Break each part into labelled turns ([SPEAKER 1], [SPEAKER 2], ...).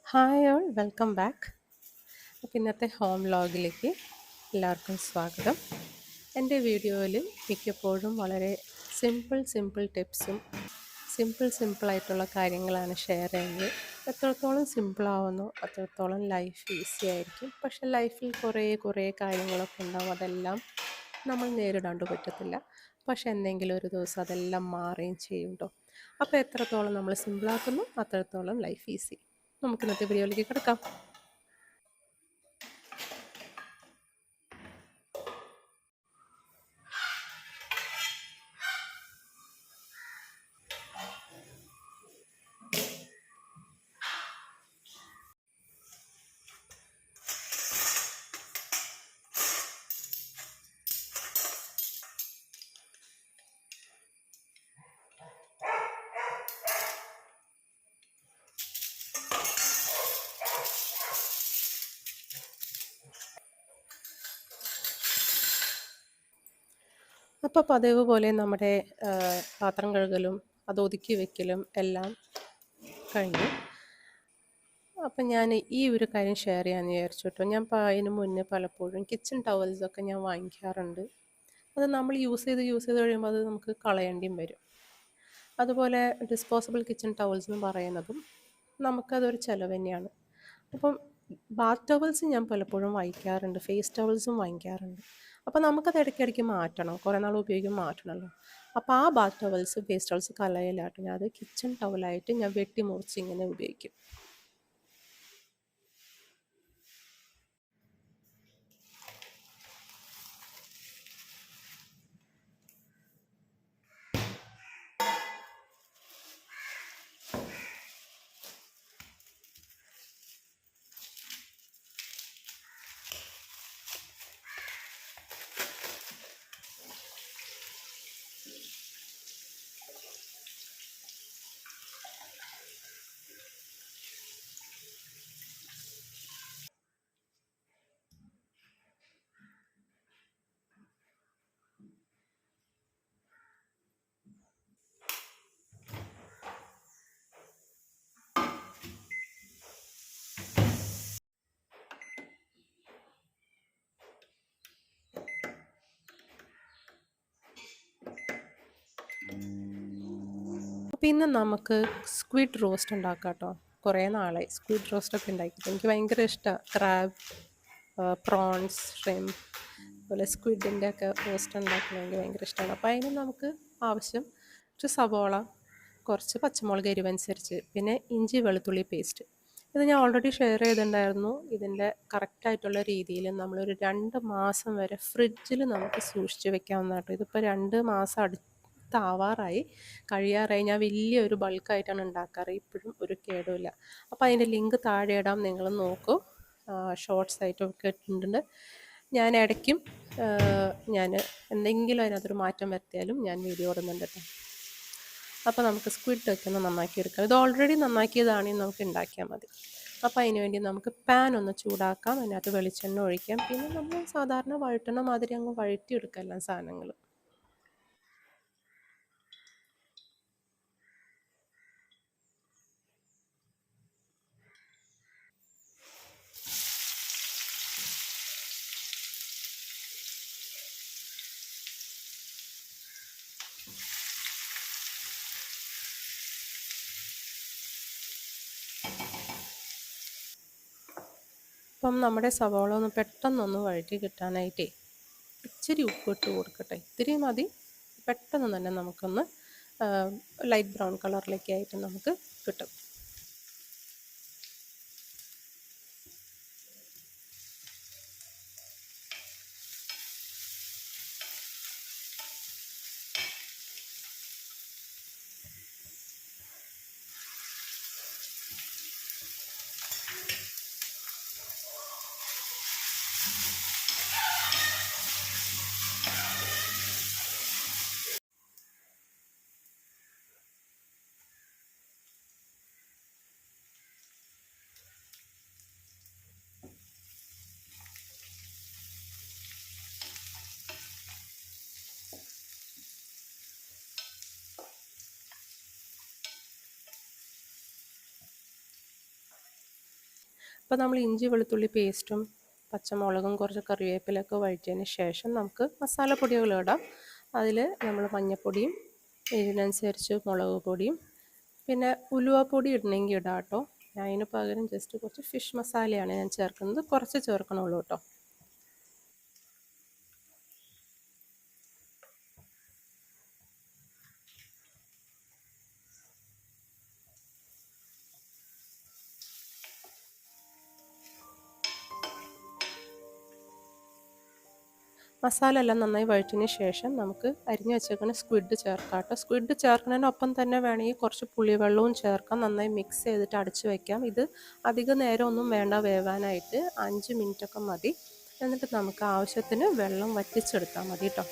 [SPEAKER 1] Hi all, welcome back. അപ്പോൾ ഇന്നത്തെ home വ്ലോഗിലേക്ക് എല്ലാവർക്കും സ്വാഗതം. എൻ്റെ വീഡിയോയിൽ മിക്കപ്പോഴും വളരെ സിമ്പിൾ ടിപ്സും സിമ്പിളായിട്ടുള്ള കാര്യങ്ങളാണ് ഷെയർ ചെയ്യുന്നത്. എത്രത്തോളം സിമ്പിളാവുന്നോ അത്രത്തോളം ലൈഫ് ഈസി ആയിരിക്കും. പക്ഷേ ലൈഫിൽ കുറേ കാര്യങ്ങളൊക്കെ ഉണ്ടാവും, അതെല്ലാം നമ്മൾ നേരിടാണ്ട് പറ്റത്തില്ല. പക്ഷെ എന്തെങ്കിലും ഒരു ദിവസം അതെല്ലാം മാറുകയും ചെയ്യും കേട്ടോ. അപ്പോൾ എത്രത്തോളം നമ്മൾ സിമ്പിളാക്കുന്നു അത്രത്തോളം ലൈഫ് ഈസി. നമുക്ക് ഇന്നത്തെ വീഡിയോയിലേക്ക് കിടക്കാം. അപ്പോൾ പതിവ് പോലെ നമ്മുടെ പാത്രം കഴുകലും അത് ഒതുക്കി വെക്കലും എല്ലാം കഴിഞ്ഞു. അപ്പം ഞാൻ ഈ ഒരു കാര്യം ഷെയർ ചെയ്യാമെന്ന് വിചാരിച്ചു കേട്ടോ. ഞാൻ അതിന് മുന്നേ പലപ്പോഴും കിച്ചൺ ടവൽസൊക്കെ ഞാൻ വാങ്ങിക്കാറുണ്ട്. അത് നമ്മൾ യൂസ് ചെയ്ത് കഴിയുമ്പോൾ അത് നമുക്ക് കളയേണ്ടിയും വരും. അതുപോലെ ഡിസ്പോസിബിൾ കിച്ചൺ ടവൽസ് എന്ന് പറയുന്നതും നമുക്കതൊരു ചിലവ് തന്നെയാണ്. അപ്പം ബാത്ത് ടവൽസ് ഞാൻ പലപ്പോഴും വാങ്ങിക്കാറുണ്ട്, ഫേസ് ടവൽസും വാങ്ങിക്കാറുണ്ട്. അപ്പോൾ നമുക്കത് ഇടയ്ക്കിടയ്ക്ക് മാറ്റണം, കുറേ നാൾ ഉപയോഗിക്കുമ്പോൾ മാറ്റണമല്ലോ. അപ്പോൾ ആ ബാത്ത് ടവൽസ് ഫേസ് ടവൽസ് കളയലായിട്ട് ഞാൻ അത് കിച്ചൺ ടവലായിട്ട് ഞാൻ വെട്ടി മുറിച്ച് ഇങ്ങനെ ഉപയോഗിക്കും. അപ്പോൾ ഇന്ന് നമുക്ക് സ്ക്വിഡ് റോസ്റ്റ് ഉണ്ടാക്കാം കേട്ടോ. കുറേ നാളായി സ്ക്വിഡ് റോസ്റ്റൊക്കെ ഉണ്ടാക്കിയിട്ട് എനിക്ക് ഭയങ്കര ഇഷ്ടമാണ്. ക്രാബ്, പ്രോൺസ്, ഷ്രിംപ്, അതുപോലെ സ്ക്വിഡിൻ്റെ ഒക്കെ റോസ്റ്റ് ഉണ്ടാക്കുന്നത് എനിക്ക് ഭയങ്കര ഇഷ്ടമാണ്. അപ്പോൾ അതിന് നമുക്ക് ആവശ്യം കുറച്ച് സവോള, കുറച്ച് പച്ചമുളക് എരിവനുസരിച്ച്, പിന്നെ ഇഞ്ചി വെളുത്തുള്ളി പേസ്റ്റ്. ഇത് ഞാൻ ഓൾറെഡി ഷെയർ ചെയ്തിട്ടുണ്ടായിരുന്നു. ഇതിൻ്റെ കറക്റ്റായിട്ടുള്ള രീതിയിൽ നമ്മളൊരു 2 മാസം വരെ ഫ്രിഡ്ജിൽ നമുക്ക് സൂക്ഷിച്ച് വെക്കാവുന്ന കേട്ടോ. ഇതിപ്പോൾ 2 മാസം കഴിയാറായി. ഞാൻ വലിയൊരു ബൾക്കായിട്ടാണ് ഉണ്ടാക്കാറ്, ഇപ്പോഴും ഒരു കേടുമില്ല. അപ്പോൾ അതിൻ്റെ ലിങ്ക് താഴെ ഇടാം, നിങ്ങൾ നോക്കൂ. ഷോർട്സ് ആയിട്ടൊക്കെ ഇട്ടിട്ടുണ്ട്. ഞാൻ ഇടയ്ക്കും ഞാൻ എന്തെങ്കിലും അതിനകത്തൊരു മാറ്റം വരുത്തിയാലും ഞാൻ വീഡിയോ ഇടുന്നുണ്ട് കേട്ടോ. അപ്പോൾ നമുക്ക് സ്ക്വിഡ് ഒക്കെ ഒന്ന് നന്നാക്കി എടുക്കാം. ഇത് ഓൾറെഡി നന്നാക്കിയതാണെങ്കിൽ നമുക്ക് ഉണ്ടാക്കിയാൽ മതി. അപ്പോൾ അതിന് വേണ്ടി നമുക്ക് പാൻ ഒന്ന് ചൂടാക്കാം, അതിനകത്ത് വെളിച്ചെണ്ണ ഒഴിക്കാം. പിന്നെ നമ്മൾ സാധാരണ വഴറ്റണ മാതിരി അങ്ങ് വഴറ്റിയെടുക്കാം എല്ലാ സാധനങ്ങളും. അപ്പം നമ്മുടെ സവാള ഒന്ന് പെട്ടെന്നൊന്ന് വഴറ്റി കിട്ടാനായിട്ടേ ഇച്ചിരി ഉപ്പിട്ട് കൊടുക്കട്ടെ. ഇത്തിരി മതി. പെട്ടെന്ന് തന്നെ നമുക്കൊന്ന് ലൈറ്റ് ബ്രൗൺ കളറിലേക്ക് ആയിട്ട് നമുക്ക് കിട്ടും. അപ്പോൾ നമ്മൾ ഇഞ്ചി വെളുത്തുള്ളി പേസ്റ്റും പച്ചമുളകും കുറച്ച് കറിവേപ്പിലൊക്കെ വഴറ്റിയതിന് ശേഷം നമുക്ക് മസാലപ്പൊടികൾ ഇടാം. അതിൽ നമ്മൾ മഞ്ഞൾപ്പൊടിയും ഇതിനനുസരിച്ച് മുളക് പൊടിയും പിന്നെ ഉലുവാപ്പൊടി ഇടണമെങ്കിൽ ഇടാം കേട്ടോ. ഞാൻ അതിന് പകരം ജസ്റ്റ് കുറച്ച് ഫിഷ് മസാലയാണ് ഞാൻ ചേർക്കുന്നത്, കുറച്ച് ചേർക്കണുള്ളൂ കേട്ടോ. മസാല എല്ലാം നന്നായി വഴറ്റിയതിന് ശേഷം നമുക്ക് അരിഞ്ഞ് വെച്ചേക്കുന്ന സ്ക്വിഡ് ചേർക്കാം കേട്ടോ. സ്ക്വിഡ് ചേർക്കുന്നതിനൊപ്പം തന്നെ വേണമെങ്കിൽ കുറച്ച് പുളിവെള്ളവും ചേർക്കാം. നന്നായി മിക്സ് ചെയ്തിട്ട് അടച്ച് വയ്ക്കാം. ഇത് അധിക നേരമൊന്നും വേണ്ട വേവാനായിട്ട്, 5 മിനിറ്റൊക്കെ മതി. എന്നിട്ട് നമുക്ക് ആവശ്യത്തിന് വെള്ളം വറ്റിച്ചെടുത്താൽ മതി കേട്ടോ.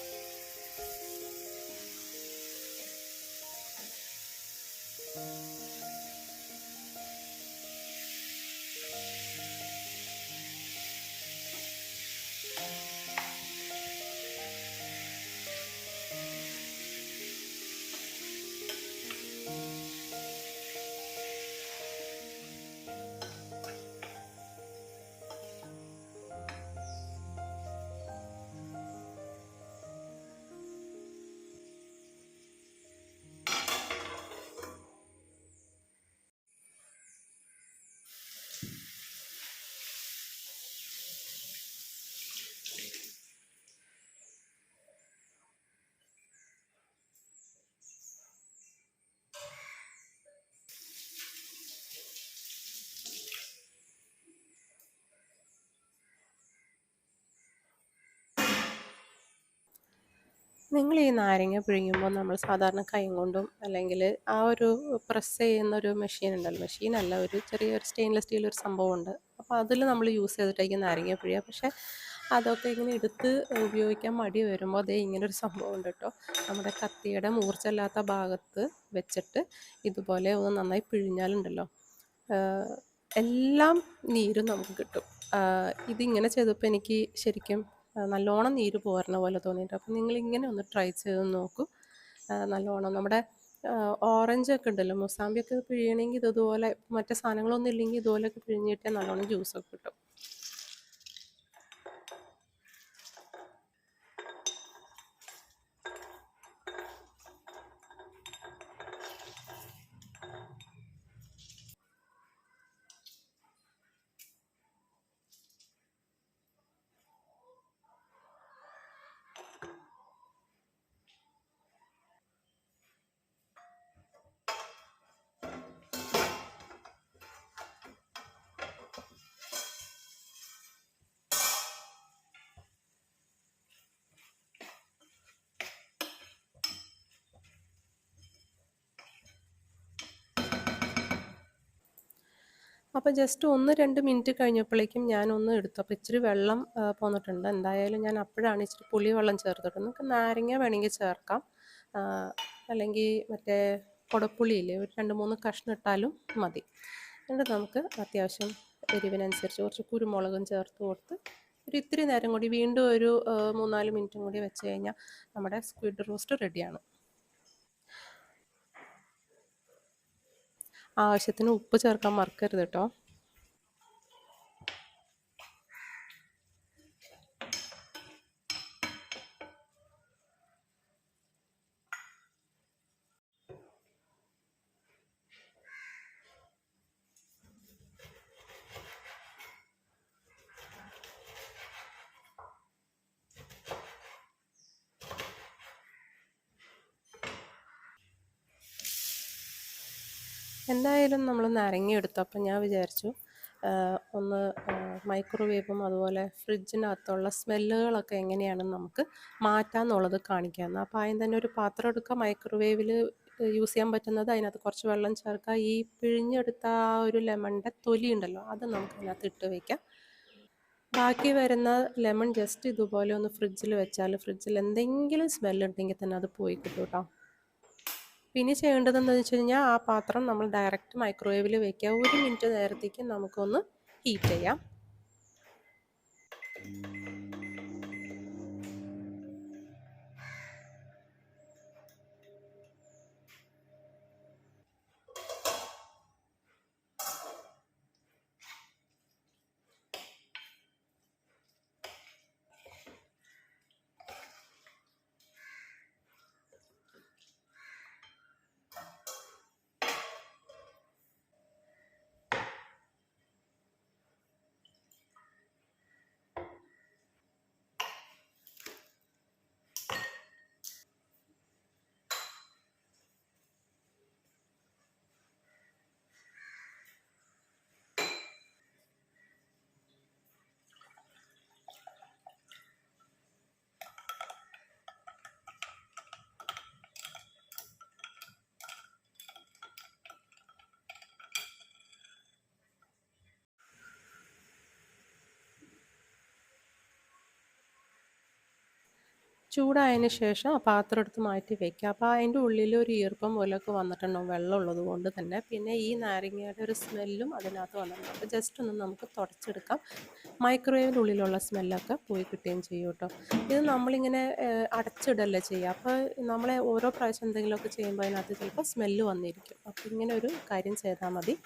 [SPEAKER 1] നിങ്ങൾ ഈ നാരങ്ങ പിഴിയുമ്പോൾ നമ്മൾ സാധാരണ കൈ കൊണ്ടും അല്ലെങ്കിൽ ആ ഒരു പ്രസ് ചെയ്യുന്ന ഒരു മെഷീൻ ഉണ്ടല്ലോ, മെഷീനല്ല, ഒരു ചെറിയൊരു സ്റ്റെയിൻലെസ് സ്റ്റീൽ ഒരു സംഭവമുണ്ട്. അപ്പോൾ അതിൽ നമ്മൾ യൂസ് ചെയ്തിട്ടായിരിക്കും നാരങ്ങ പിഴിയുക. പക്ഷേ അതൊക്കെ ഇങ്ങനെ എടുത്ത് ഉപയോഗിക്കാൻ മടി വരുമ്പോൾ അതേ ഇങ്ങനൊരു സംഭവം ഉണ്ട് കേട്ടോ. നമ്മുടെ കത്തിയുടെ മൂർച്ചയില്ലാത്ത ഭാഗത്ത് വെച്ചിട്ട് ഇതുപോലെ ഒന്ന് നന്നായി പിഴിഞ്ഞാലുണ്ടല്ലോ, എല്ലാം നീരും നമുക്ക് കിട്ടും. ഇതിങ്ങനെ ചെയ്തപ്പോൾ എനിക്ക് ശരിക്കും നല്ലോണം നീര് പോരണ പോലെ തോന്നിയിട്ട്. അപ്പം നിങ്ങളിങ്ങനെ ഒന്ന് ട്രൈ ചെയ്ത് നോക്കൂ. നല്ലോണം നമ്മുടെ ഓറഞ്ചൊക്കെ ഉണ്ടല്ലോ, മൊസാമ്പിയൊക്കെ പിഴിയണമെങ്കിൽ ഇതുപോലെ, മറ്റു സാധനങ്ങളൊന്നും ഇല്ലെങ്കിൽ ഇതുപോലെയൊക്കെ പിഴിഞ്ഞിട്ട് നല്ലോണം ജ്യൂസൊക്കെ കിട്ടും. അപ്പോൾ ജസ്റ്റ് 1-2 മിനിറ്റ് കഴിഞ്ഞപ്പോഴേക്കും ഞാനൊന്ന് എടുത്തപ്പോൾ ഇച്ചിരി വെള്ളം പോന്നിട്ടുണ്ട്. എന്തായാലും ഞാൻ അപ്പോഴാണ് ഇച്ചിരി പുളിവെള്ളം ചേർത്തിട്ട്, നിങ്ങൾക്ക് നാരങ്ങ വേണമെങ്കിൽ ചേർക്കാം, അല്ലെങ്കിൽ മറ്റേ കുടപ്പുളിയില്ലേ, ഒരു 2-3 കഷ്ണം ഇട്ടാലും മതി. എന്നിട്ട് നമുക്ക് അത്യാവശ്യം എരിവിനനുസരിച്ച് കുറച്ച് കുരുമുളകും ചേർത്ത് കൊടുത്ത് ഒരു ഇത്തിരി നേരം കൂടി വീണ്ടും ഒരു 3-4 മിനിറ്റും കൂടി വെച്ച് കഴിഞ്ഞാൽ നമ്മുടെ സ്ക്വിഡ് റോസ്റ്റ് റെഡിയാണ്. ആവശ്യത്തിന് ഉപ്പ് ചേർക്കാൻ മറക്കരുത് കേട്ടോ. എന്തായാലും നമ്മൾ നാരങ്ങ എടുത്തു. അപ്പം ഞാൻ വിചാരിച്ചു ഒന്ന് മൈക്രോവേവും അതുപോലെ ഫ്രിഡ്ജിനകത്തുള്ള സ്മെല്ലുകളൊക്കെ എങ്ങനെയാണെന്ന് നമുക്ക് മാറ്റാമെന്നുള്ളത് കാണിക്കാമെന്ന്. അപ്പോൾ ആദ്യം തന്നെ ഒരു പാത്രം എടുക്കുക, മൈക്രോവേവിൽ യൂസ് ചെയ്യാൻ പറ്റുന്നത്, അതിനകത്ത് കുറച്ച് വെള്ളം ചേർക്കുക. ഈ പിഴിഞ്ഞെടുത്ത ആ ഒരു ലെമണിൻ്റെ തൊലി ഉണ്ടല്ലോ, അത് നമുക്ക് അതിനകത്ത് ഇട്ട് വയ്ക്കാം. ബാക്കി വരുന്ന ലെമൺ ജസ്റ്റ് ഇതുപോലെ ഒന്ന് ഫ്രിഡ്ജിൽ വെച്ചാൽ, ഫ്രിഡ്ജിൽ എന്തെങ്കിലും സ്മെല്ലുണ്ടെങ്കിൽ തന്നെ അത് പോയി കിട്ടും കേട്ടോ. പിന്നെ ചെയ്യേണ്ടത് എന്താണെന്ന് വെച്ച് കഴിഞ്ഞാൽ, ആ പാത്രം നമ്മൾ ഡയറക്റ്റ് മൈക്രോവേവിൽ വെക്കുക. 1 മിനിറ്റ് നേരത്തേക്ക് നമുക്കൊന്ന് ഹീറ്റ് ചെയ്യാം. ചൂടായതിന് ശേഷം ആ പാത്രം എടുത്ത് മാറ്റി വയ്ക്കുക. അപ്പോൾ അതിൻ്റെ ഉള്ളിൽ ഒരു ഈർപ്പം പോലെയൊക്കെ വന്നിട്ടുണ്ടാവും, വെള്ളം ഉള്ളത് കൊണ്ട് തന്നെ. പിന്നെ ഈ നാരങ്ങയുടെ ഒരു സ്മെല്ലും അതിനകത്ത് വന്നിട്ടുണ്ടാവും. അപ്പോൾ ജസ്റ്റ് ഒന്ന് നമുക്ക് തുടച്ചെടുക്കാം. മൈക്രോവേവിനുള്ളിലുള്ള സ്മെല്ലൊക്കെ പോയി കിട്ടുകയും ചെയ്യും കേട്ടോ. ഇത് നമ്മളിങ്ങനെ അടച്ചിടല്ലേ ചെയ്യുക. അപ്പോൾ നമ്മളെ ഓരോ പ്രാവശ്യം എന്തെങ്കിലുമൊക്കെ ചെയ്യുമ്പോൾ അതിനകത്ത് ചിലപ്പോൾ സ്മെല്ല് വന്നിരിക്കും. അപ്പോൾ ഇങ്ങനെ ഒരു കാര്യം ചെയ്താൽ മതി.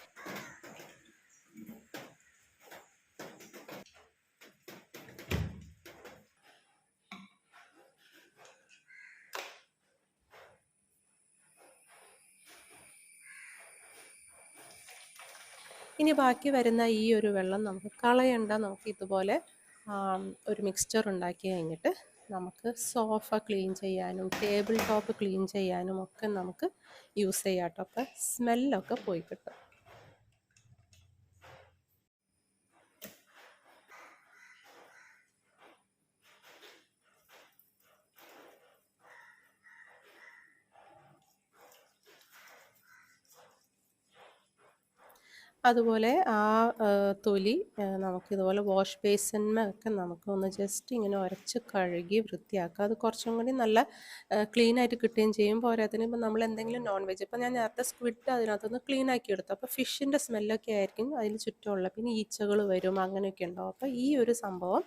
[SPEAKER 1] ഇനി ബാക്കി വരുന്ന ഈ ഒരു വെള്ളം നമുക്ക് കളയണ്ട. നമുക്ക് ഇതുപോലെ ഒരു മിക്സ്ചർ ഉണ്ടാക്കി കഴിഞ്ഞിട്ട് നമുക്ക് സോഫ ക്ലീൻ ചെയ്യാനും ടേബിൾ ടോപ്പ് ക്ലീൻ ചെയ്യാനും ഒക്കെ നമുക്ക് യൂസ് ചെയ്യാം കേട്ടോ. അപ്പോൾ സ്മെല്ലൊക്കെ പോയി കിട്ടും. അതുപോലെ ആ തൊലി നമുക്കിതുപോലെ വാഷ് ബേസിന്മേലൊക്കെ നമുക്കൊന്ന് ജസ്റ്റ് ഇങ്ങനെ ഉരച്ച് കഴുകി വൃത്തിയാക്കുക. അത് കുറച്ചും കൂടി നല്ല ക്ലീനായിട്ട് കിട്ടുകയും ചെയ്യും. പോരാത്തതിന് ഇപ്പം നമ്മൾ എന്തെങ്കിലും നോൺ വെജ്, ഇപ്പം ഞാൻ നേരത്തെ സ്ക്വിഡ് അതിനകത്തൊന്ന് ക്ലീൻ ആക്കി എടുത്തു. അപ്പോൾ ഫിഷിൻ്റെ സ്മെല്ലൊക്കെ ആയിരിക്കും അതിന് ചുറ്റുമുള്ള. പിന്നെ ഈച്ചകൾ വരും, അങ്ങനെയൊക്കെ ഉണ്ടാവും. അപ്പോൾ ഈ ഒരു സംഭവം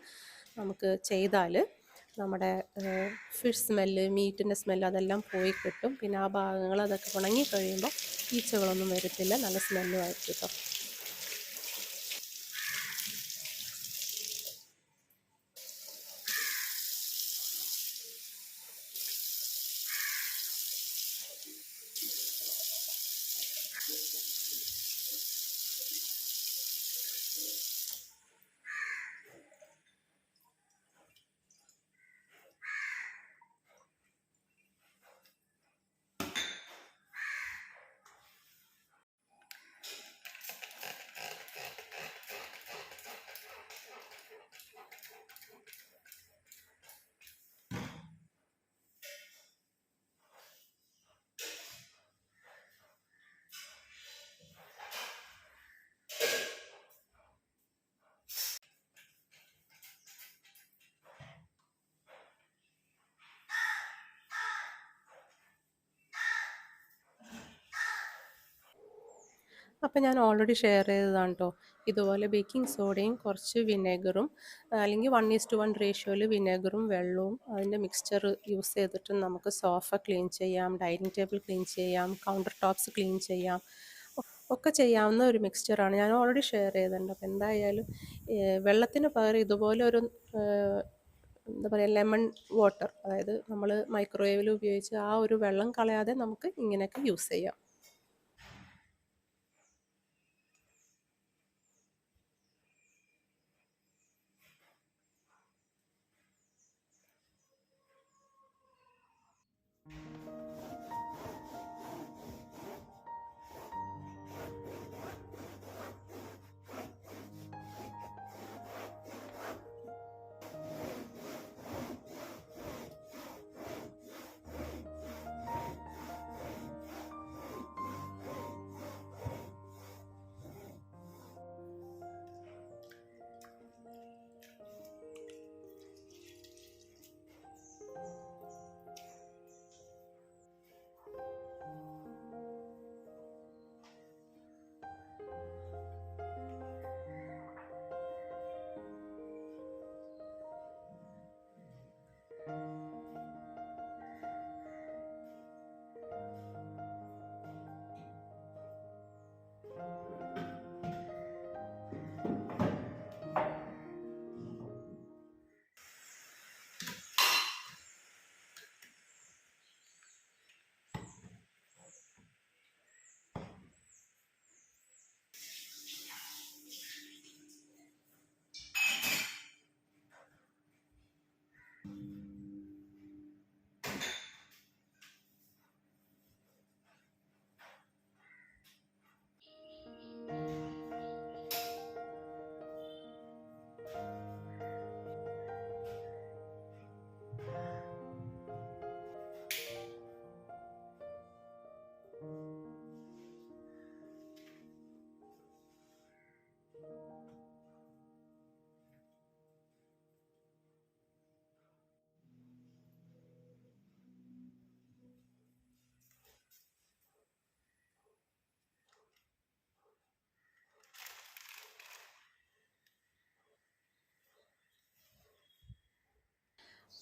[SPEAKER 1] നമുക്ക് ചെയ്താൽ നമ്മുടെ ഫിഷ് സ്മെല്ല്, മീറ്റിൻ്റെ സ്മെല്ല് അതെല്ലാം പോയി കിട്ടും. പിന്നെ ആ ഭാഗങ്ങൾ അതൊക്കെ ഉണങ്ങി കഴിയുമ്പോൾ ഈച്ചകളൊന്നും വരത്തില്ല, നല്ല സ്മെല്ലും ആയിരിക്കും കേട്ടോ. അപ്പം ഞാൻ ഓൾറെഡി ഷെയർ ചെയ്തതാണ് കേട്ടോ. ഇതുപോലെ ബേക്കിംഗ് സോഡയും കുറച്ച് വിനെഗറും, അല്ലെങ്കിൽ 1:1 റേഷ്യോയിൽ വിനെഗറും വെള്ളവും അതിൻ്റെ മിക്സ്ചർ യൂസ് ചെയ്തിട്ട് നമുക്ക് സോഫ ക്ലീൻ ചെയ്യാം, ഡൈനിങ് ടേബിൾ ക്ലീൻ ചെയ്യാം, കൗണ്ടർ ടോപ്സ് ക്ലീൻ ചെയ്യാം, ഒക്കെ ചെയ്യാവുന്ന ഒരു മിക്സ്ചറാണ്. ഞാൻ ഓൾറെഡി ഷെയർ ചെയ്തിട്ടുണ്ട്. അപ്പോൾ എന്തായാലും വെള്ളത്തിന് പകരം ഇതുപോലെ ഒരു എന്താ പറയുക, ലെമൺ വാട്ടർ, അതായത് നമ്മൾ മൈക്രോവേവിൽ ഉപയോഗിച്ച് ആ ഒരു വെള്ളം കളയാതെ നമുക്ക് ഇങ്ങനെയൊക്കെ യൂസ് ചെയ്യാം.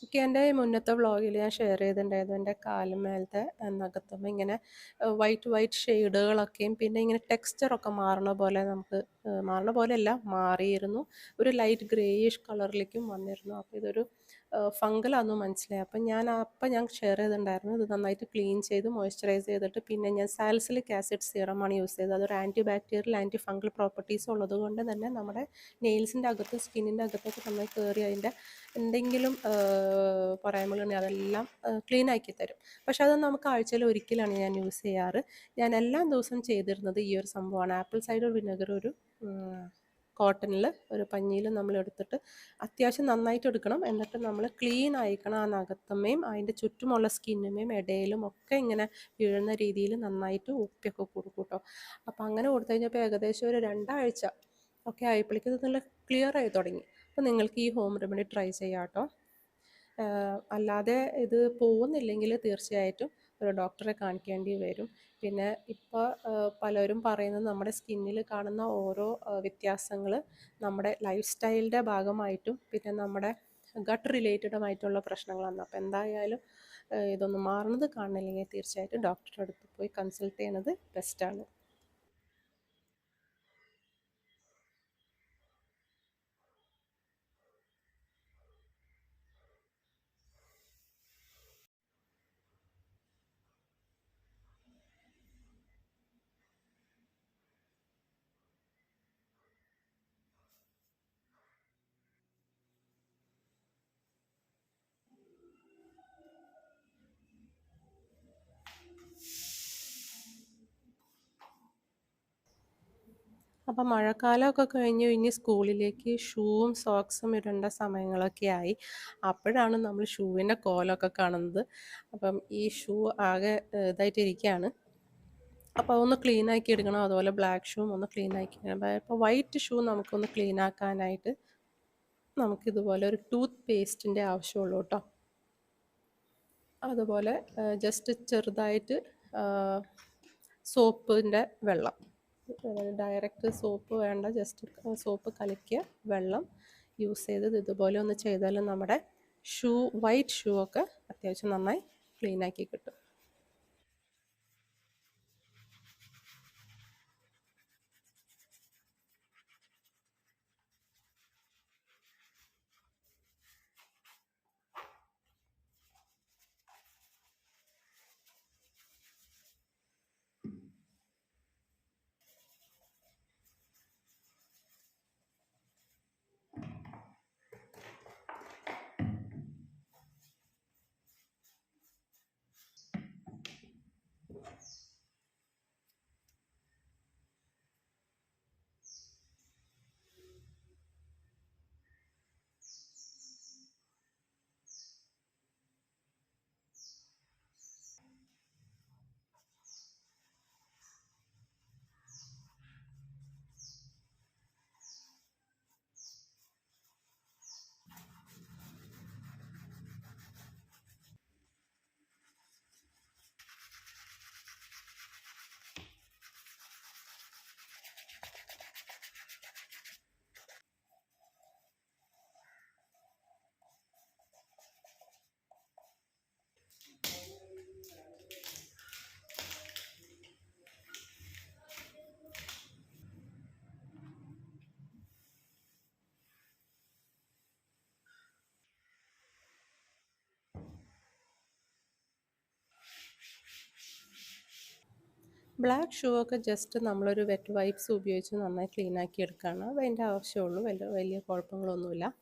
[SPEAKER 1] ഓക്കെ. എൻ്റെ മുന്നത്തെ വ്ളോഗിൽ ഞാൻ ഷെയർ ചെയ്തിട്ടുണ്ടായിരുന്നു എൻ്റെ കാലുമേലത്തെ നഖത്തുമ്മെ ഇങ്ങനെ വൈറ്റ് വൈറ്റ് ഷെയ്ഡുകളൊക്കെയും പിന്നെ ഇങ്ങനെ ടെക്സ്ചറൊക്കെ മാറണ പോലെ നമുക്ക് മാറണ പോലെയല്ല മാറിയിരുന്നു. ഒരു ലൈറ്റ് ഗ്രേയിഷ് കളറിലേക്കും വന്നിരുന്നു. അപ്പോൾ ഇതൊരു ഫംഗലാണെന്ന് മനസ്സിലായി. അപ്പം ഞാൻ ഷെയർ ചെയ്തിട്ടുണ്ടായിരുന്നു. ഇത് നന്നായിട്ട് ക്ലീൻ ചെയ്ത് മോയ്സ്ചറൈസ് ചെയ്തിട്ട് പിന്നെ ഞാൻ സാലിസിലിക് ആസിഡ് സീറമാണ് യൂസ് ചെയ്തത്. അതൊരു anti bacterial anti fungal properties ഉള്ളത് കൊണ്ട് തന്നെ നമ്മുടെ നെയിൽസിൻ്റെ അകത്ത് സ്കിന്നിൻ്റെ അകത്തൊക്കെ നന്നായി കയറി അതിൻ്റെ എന്തെങ്കിലും പോരായ്മകളുണ്ടെങ്കിൽ അതെല്ലാം ക്ലീൻ ആക്കി തരും. പക്ഷെ അത് നമുക്ക് ആഴ്ചയിൽ ഒരിക്കലാണ് ഞാൻ യൂസ് ചെയ്യാറ്. ഞാൻ എല്ലാ ദിവസവും ചെയ്തിരുന്നത് ഈ ഒരു സംഭവമാണ്. ആപ്പിൾ സൈഡർ വിനെഗർ ഒരു കോട്ടണിൽ ഒരു പഞ്ഞിയിൽ നമ്മൾ എടുത്തിട്ട് അത്യാവശ്യം നന്നായിട്ട് എടുക്കണം. എന്നിട്ട് നമ്മൾ ക്ലീൻ ആയിക്കണം. ആ നഖത്തുമ്മേയും അതിൻ്റെ ചുറ്റുമുള്ള സ്കിന്നുമേയും ഇടയിലും ഒക്കെ ഇങ്ങനെ വീഴുന്ന രീതിയിൽ നന്നായിട്ട് ഉപ്പിയൊക്കെ കൊടുക്കും കേട്ടോ. അപ്പോൾ അങ്ങനെ കൊടുത്തു കഴിഞ്ഞപ്പോൾ ഏകദേശം ഒരു 2 ആഴ്ച ഒക്കെ ആയപ്പോഴേക്കും ഇത് നല്ല ക്ലിയർ ആയി തുടങ്ങി. അപ്പോൾ നിങ്ങൾക്ക് ഈ ഹോം റെമഡി ട്രൈ ചെയ്യാം കേട്ടോ. അല്ലാതെ ഇത് പോകുന്നില്ലെങ്കിൽ തീർച്ചയായിട്ടും ഒരു ഡോക്ടറെ കാണിക്കേണ്ടി വരും. പിന്നെ ഇപ്പോൾ പലരും പറയുന്നത് നമ്മുടെ സ്കിന്നിൽ കാണുന്ന ഓരോ വ്യത്യാസങ്ങൾ നമ്മുടെ ലൈഫ് സ്റ്റൈലിൻ്റെ ഭാഗമായിട്ടും പിന്നെ നമ്മുടെ ഗട്ട് റിലേറ്റഡുമായിട്ടുള്ള പ്രശ്നങ്ങളാണ്. അപ്പോൾ എന്തായാലും ഇതൊന്നും മാറുന്നത് കാണുന്നില്ലെങ്കിൽ തീർച്ചയായിട്ടും ഡോക്ടറുടെ അടുത്ത് പോയി കൺസൾട്ട് ചെയ്യുന്നത് ബെസ്റ്റാണ്. അപ്പം മഴക്കാലമൊക്കെ കഴിഞ്ഞു ഇനി സ്കൂളിലേക്ക് ഷൂവും സോക്സും ഇടേണ്ട സമയങ്ങളൊക്കെ ആയി. അപ്പോഴാണ് നമ്മൾ ഷൂവിൻ്റെ കോലമൊക്കെ കാണുന്നത്. അപ്പം ഈ ഷൂ ആകെ ഇതായിട്ടിരിക്കുകയാണ്. അപ്പോൾ അതൊന്ന് ക്ലീൻ ആക്കി എടുക്കണം. അതുപോലെ ബ്ലാക്ക് ഷൂവും ഒന്ന് ക്ലീൻ ആക്കി എടുക്കണം. ഇപ്പോൾ വൈറ്റ് ഷൂ നമുക്കൊന്ന് ക്ലീൻ ആക്കാനായിട്ട് നമുക്കിതുപോലെ ഒരു ടൂത്ത് പേസ്റ്റിൻ്റെ ആവശ്യമുള്ളൂ കേട്ടോ. അതുപോലെ ജസ്റ്റ് ചെറുതായിട്ട് സോപ്പിൻ്റെ വെള്ളം, ഡയറക്റ്റ് സോപ്പ് വേണ്ട, ജസ്റ്റ് സോപ്പ് കലക്കിയ വെള്ളം യൂസ് ചെയ്ത് ഇതുപോലെ ഒന്ന് ചെയ്താലും നമ്മുടെ ഷൂ വൈറ്റ് ഷൂ ഒക്കെ അത്യാവശ്യം നന്നായി ക്ലീൻ ആക്കി കിട്ടും. ബ്ലാക്ക് ഷൂ ഒക്കെ ജസ്റ്റ് നമ്മളൊരു വെറ്റ് വൈപ്സ് ഉപയോഗിച്ച് നന്നായി ക്ലീൻ ആക്കി എടുക്കുകയാണ്. അത് അതിൻ്റെ ആവശ്യമുള്ളൂ. വലിയ കുഴപ്പങ്ങളൊന്നുമില്ല.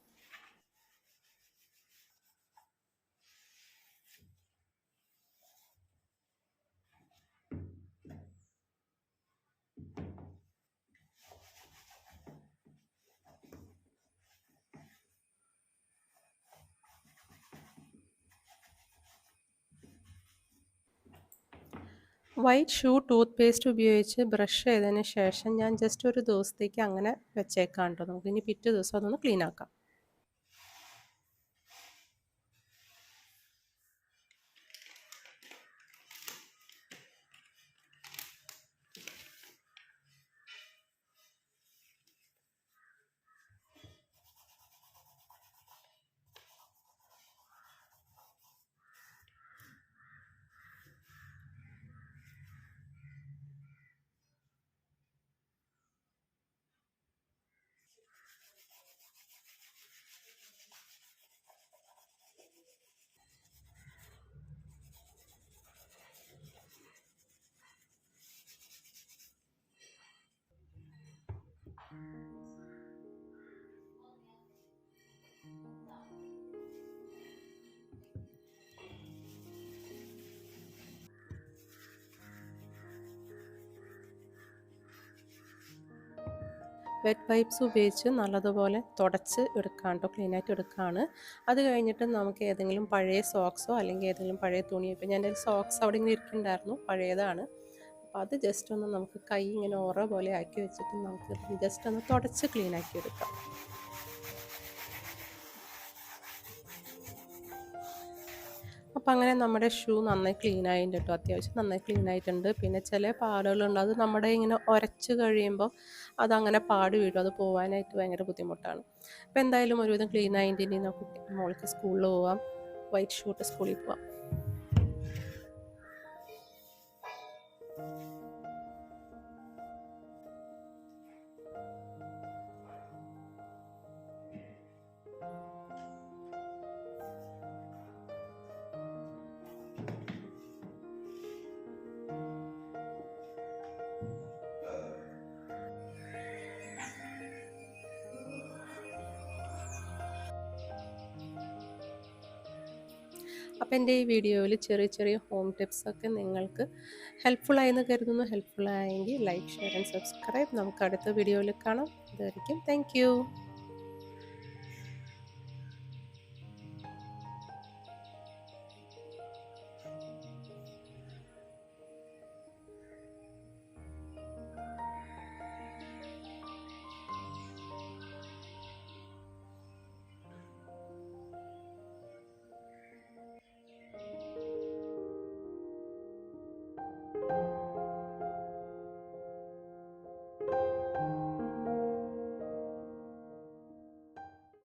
[SPEAKER 1] വൈറ്റ് ഷൂ ടൂത്ത് പേസ്റ്റ് ഉപയോഗിച്ച് ബ്രഷ് ചെയ്തതിന് ശേഷം ഞാൻ ജസ്റ്റ് ഒരു ദിവസത്തേക്ക് അങ്ങനെ വെച്ചേക്കാം കേട്ടോ. നമുക്ക് ഇനി പിറ്റേ ദിവസം അതൊന്ന് ക്ലീൻ ആക്കാം. വെറ്റ് വൈപ്സ് ഉപയോഗിച്ച് നല്ലതുപോലെ തുടച്ച് എടുക്കാം കേട്ടോ, ക്ലീനായിട്ട് എടുക്കുകയാണ്. അത് കഴിഞ്ഞിട്ട് നമുക്ക് ഏതെങ്കിലും പഴയ സോക്സോ അല്ലെങ്കിൽ ഏതെങ്കിലും പഴയ തുണിയോ, ഇപ്പം ഞാൻ എൻ്റെ സോക്സ് അവിടെ ഇങ്ങനെ ഇരിക്കുന്നുണ്ടായിരുന്നു, പഴയതാണ്. അപ്പോൾ അത് ജസ്റ്റ് ഒന്ന് നമുക്ക് കൈ ഇങ്ങനെ ഓറ പോലെ ആക്കി വെച്ചിട്ട് നമുക്ക് ജസ്റ്റ് ഒന്ന് തുടച്ച് ക്ലീനാക്കി എടുക്കാം. അപ്പോൾ അങ്ങനെ നമ്മുടെ ഷൂ നന്നായി ക്ലീൻ ആയിട്ടുണ്ട് കേട്ടോ, അത്യാവശ്യം നന്നായി ക്ലീൻ ആയിട്ടുണ്ട്. പിന്നെ ചില പാടുകളുണ്ട്, അത് നമ്മുടെ ഇങ്ങനെ ഉരച്ച് കഴിയുമ്പോൾ അതങ്ങനെ പാട് വീഴും, അത് പോകാനായിട്ട് ഭയങ്കര ബുദ്ധിമുട്ടാണ്. അപ്പോൾ എന്തായാലും ഒരുവിധം ക്ലീൻ ആയിട്ട് ഇനി നമുക്ക് മോൾക്ക് സ്കൂളിൽ പോവാം, വൈറ്റ് ഷൂ ഇട്ട് സ്കൂളിൽ പോവാം. അപ്പോൾ എൻ്റെ ഈ വീഡിയോയിൽ ചെറിയ ചെറിയ ഹോം ടിപ്സൊക്കെ നിങ്ങൾക്ക് ഹെൽപ്ഫുള്ളായെന്ന് കരുതുന്നു. ഹെൽപ്ഫുള്ളായെങ്കിൽ ലൈക്ക്, ഷെയർ ആൻഡ് സബ്സ്ക്രൈബ്. നമുക്ക് അടുത്ത വീഡിയോയിൽ കാണാം. അതായിരിക്കും. Thank you.